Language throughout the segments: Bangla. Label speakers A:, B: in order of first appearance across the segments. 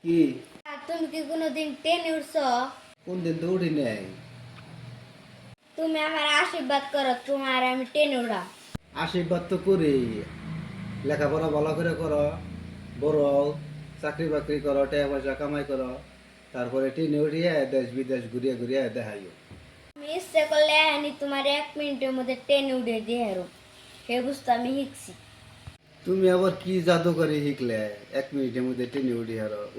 A: কি
B: আর তুমি কি কোনোদিন ট্রেনে উঠছো?
A: কোন দিন তো উঠি নাই।
B: তুমি আমার আশীর্বাদ করো, তোমার আমি ট্রেনে উড়া।
A: আশীর্বাদ তো করি, লেখাপড়া ভালো করে করো, বড় হও, চাকরি বাকরি করো, টাকা পয়সা কামাই করো, তারপরে ট্রেনে উঠিয়ে দেশ বিদেশ ঘুরিয়ে ঘুরিয়ে দেখাইও।
B: আমি ইচ্ছে করলে এখনই তোমার 1 মিনিটের মধ্যে ট্রেনে উঠে দিয়ে হেরো, সে বুঝতে আমি শিখছি।
A: তুমি আবার কি জাদু করে শিখলে 1 মিনিটের মধ্যে ট্রেনে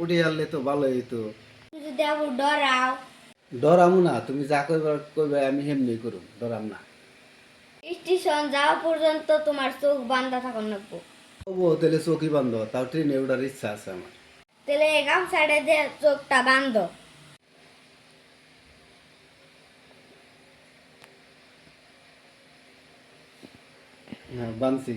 A: উঠি হারলে তো ভালোই হইতো।
B: তুমি যদি আবার ডরাও,
A: ডরামু না, তুমি যা করবার করবে আমি হেমনি করুম, ডরাম না।
B: স্টেশন যাওয়া পর্যন্ত তোমার চোখ বান্ধা থাকুন লাগবো।
A: তবুও তাহলে চোখই বন্ধ, তাও ট্রেনে ওঠার ইচ্ছা আছে আমার।
B: তাহলে এই গামছাড়ে দিয়ে চোখটা বান্ধো।
A: হ্যাঁ, বানছি।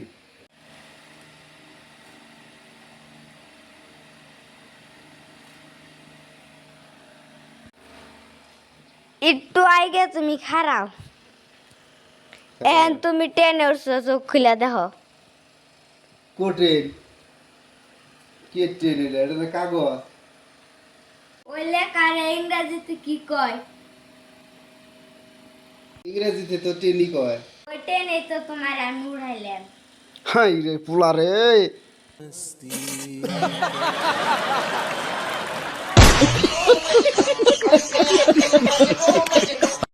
B: একটু আগে তুমি খারাও, এখন তুমি ট্রেনে উঠছো, চোখ খুলে দেখো।
A: কঠিন কি ট্রেন এটা? এটা তো কাগজ।
B: ওই লেখারে ইংরেজিতে কি কয়?
A: ইংরেজিতে তো ট্রেনই কয়।
B: ওই ট্রেনে তো তোমার আমি উড়াইলাম।
A: হাই রে পোলা রে।